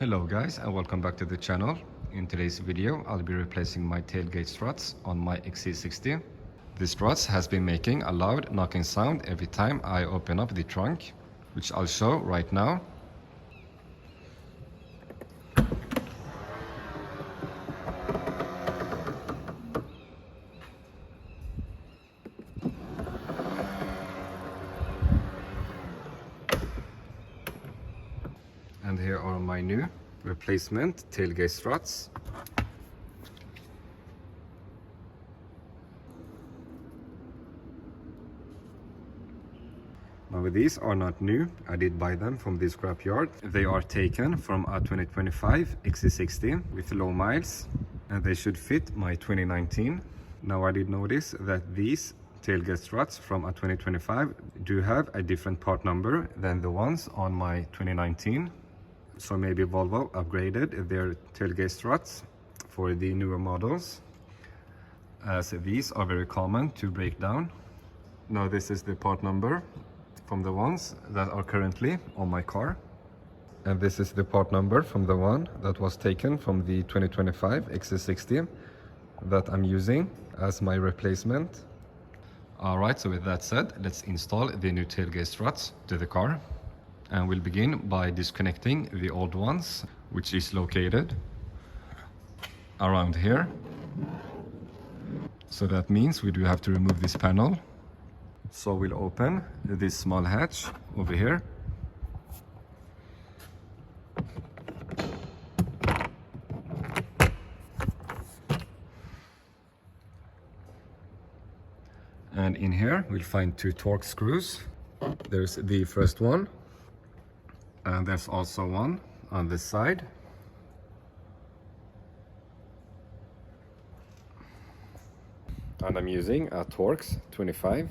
Hello guys, and welcome back to the channel. In today's video I'll be replacing my tailgate struts on my XC60. The struts has been making a loud knocking sound every time I open up the trunk, which I'll show right now. And here are my new replacement tailgate struts. Now these are not new, I did buy them from the scrapyard. They are taken from a 2025 XC60 with low miles, and they should fit my 2019. Now I did notice that these tailgate struts from a 2025 do have a different part number than the ones on my 2019. So maybe Volvo upgraded their tailgate struts for the newer models, as these are very common to break down. Now this is the part number from the ones that are currently on my car. And this is the part number from the one that was taken from the 2025 XC60 that I'm using as my replacement. Alright, so with that said, let's install the new tailgate struts to the car. And we'll begin by disconnecting the old ones, which is located around here. So that means we do have to remove this panel. So we'll open this small hatch over here. And in here we'll find two Torx screws. There's the first one, and there's also one on this side. And I'm using a Torx 25.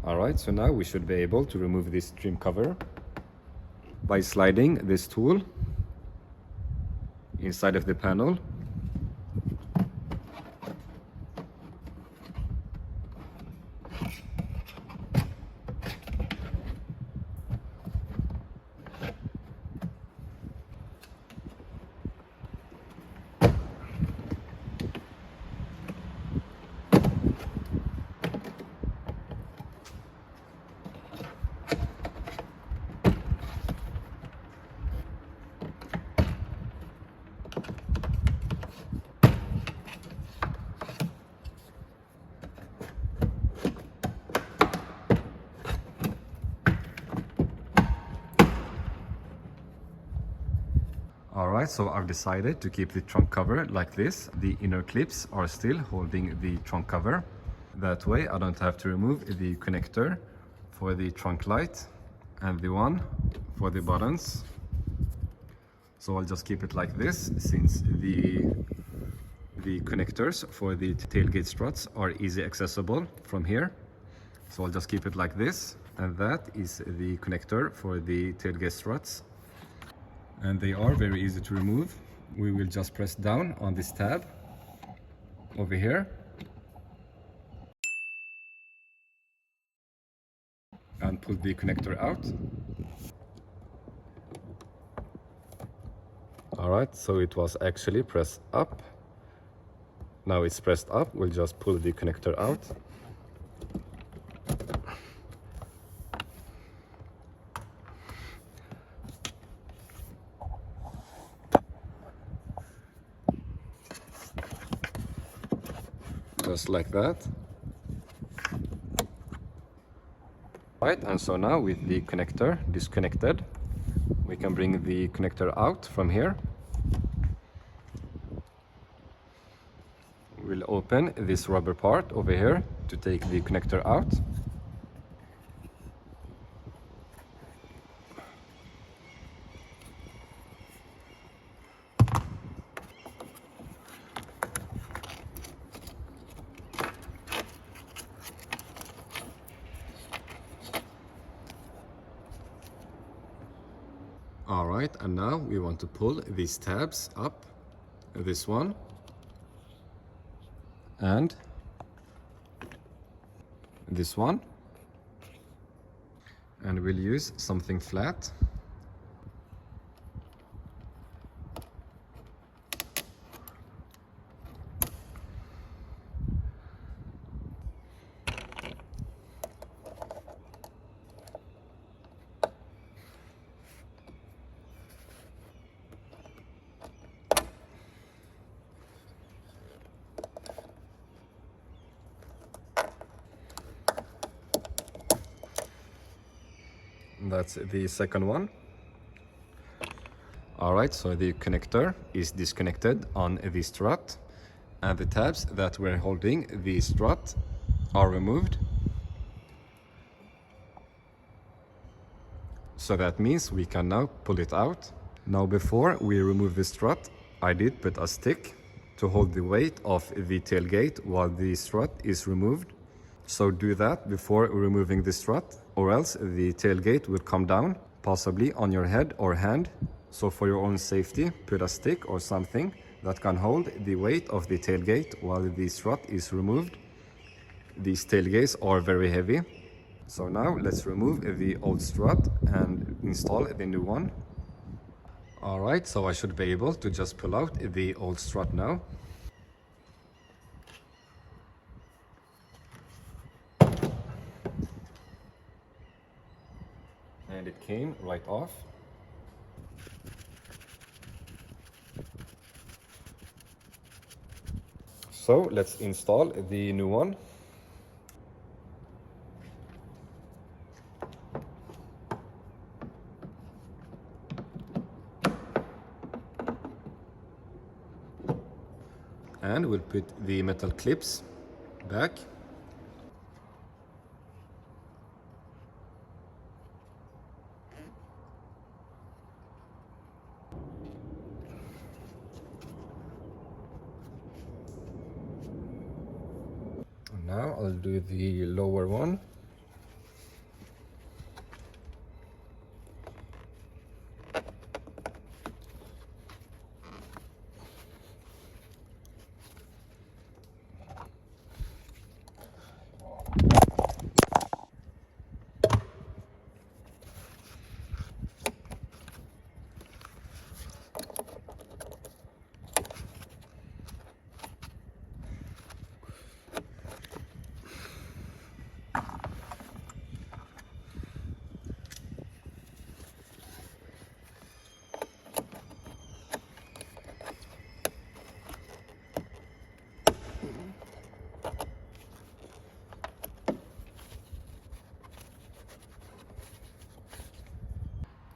Alright, so now we should be able to remove this trim cover by sliding this tool inside of the panel. Alright, so I've decided to keep the trunk cover like this. The inner clips are still holding the trunk cover. That way I don't have to remove the connector for the trunk light and the one for the buttons. So I'll just keep it like this, since the connectors for the tailgate struts are easy accessible from here. So I'll just keep it like this, and that is the connector for the tailgate struts. And they are very easy to remove. We will just press down on this tab over here and pull the connector out. Alright, so it was actually pressed up. Now it's pressed up, we'll just pull the connector out. Just like that. Right, and so now with the connector disconnected, we can bring the connector out from here. We'll open this rubber part over here to take the connector out. All right, and now we want to pull these tabs up, this one, and this one, and we'll use something flat. That's the second one. All right, so the connector is disconnected on the strut, and the tabs that were holding the strut are removed. So that means we can now pull it out. Now before we remove the strut, I did put a stick to hold the weight of the tailgate while the strut is removed. So do that before removing the strut, or else the tailgate will come down, possibly on your head or hand. So for your own safety, put a stick or something that can hold the weight of the tailgate while the strut is removed. These tailgates are very heavy. So now let's remove the old strut and install the new one. All right, so I should be able to just pull out the old strut now. And it came right off. So let's install the new one. And we'll put the metal clips back. Now I'll do the lower one.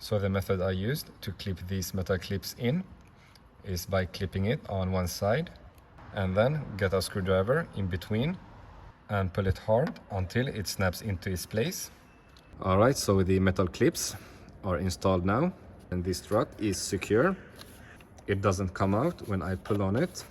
So the method I used to clip these metal clips in is by clipping it on one side and then get a screwdriver in between and pull it hard until it snaps into its place. Alright, so the metal clips are installed now and the strut is secure. It doesn't come out when I pull on it.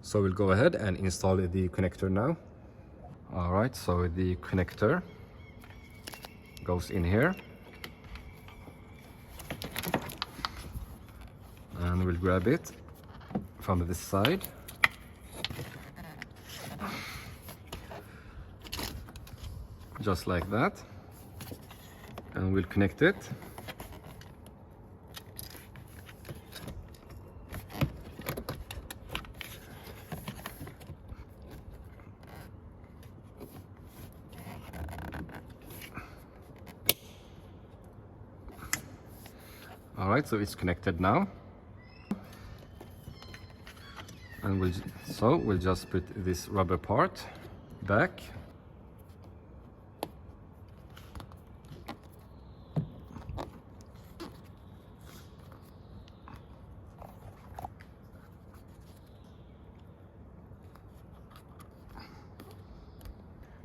So we'll go ahead and install the connector now. Alright, so the connector goes in here. And we'll grab it from this side. Just like that. And we'll connect it. All right, so it's connected now. And we'll just put this rubber part back.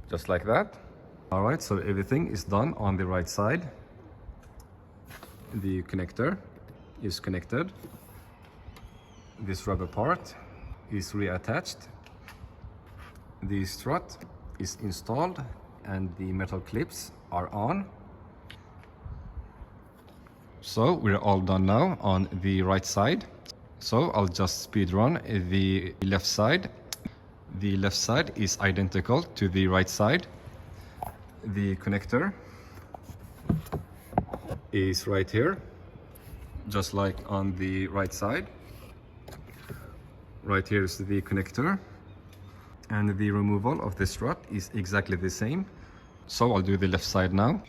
Just like that. All right, so everything is done on the right side. The connector is connected. This rubber part is reattached. The strut is installed and the metal clips are on. So we're all done now on the right side. So I'll just speed run the left side. The left side is identical to the right side. The connector is right here, just like on the right side. Right here is the connector, and the removal of the strut is exactly the same. So I'll do the left side now.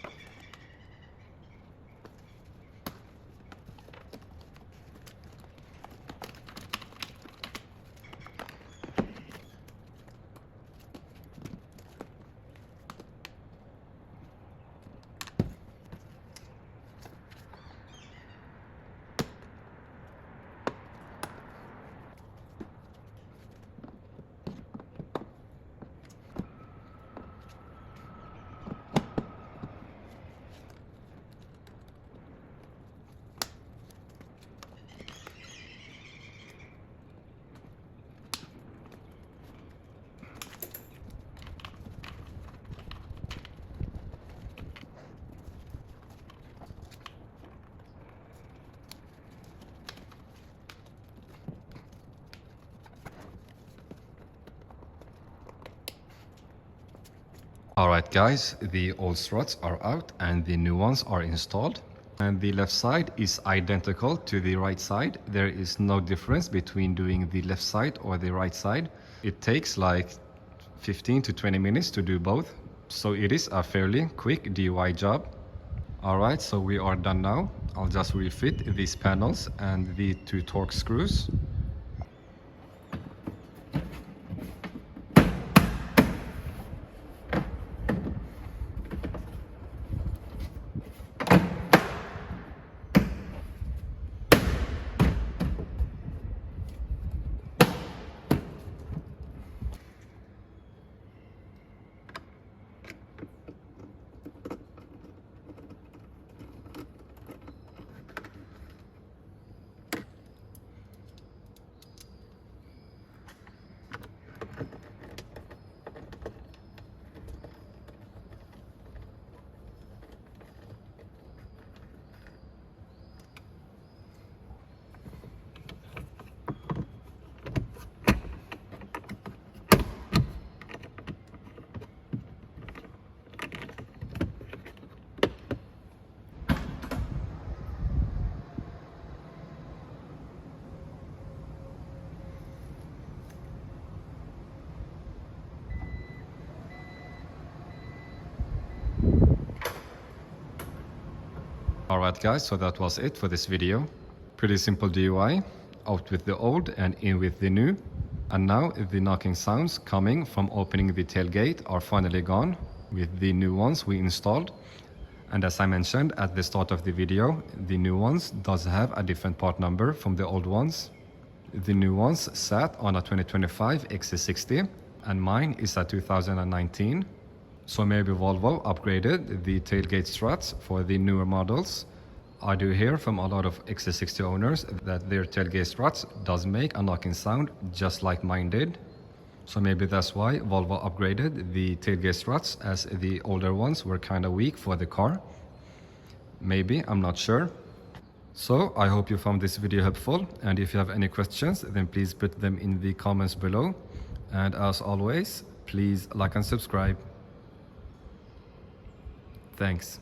Alright guys, the old struts are out and the new ones are installed. And the left side is identical to the right side. There is no difference between doing the left side or the right side. It takes like 15 to 20 minutes to do both. So it is a fairly quick DIY job. Alright, so we are done now. I'll just refit these panels and the 2 torque screws. Alright guys, so that was it for this video. Pretty simple DIY, out with the old and in with the new. And now the knocking sounds coming from opening the tailgate are finally gone with the new ones we installed. And as I mentioned at the start of the video, the new ones does have a different part number from the old ones. The new ones sat on a 2025 XC60 and mine is a 2019. So maybe Volvo upgraded the tailgate struts for the newer models. I do hear from a lot of XC60 owners that their tailgate struts does make a knocking sound just like mine did. So maybe that's why Volvo upgraded the tailgate struts, as the older ones were kind of weak for the car. Maybe, I'm not sure. So I hope you found this video helpful, and if you have any questions then please put them in the comments below. And as always, please like and subscribe. Thanks.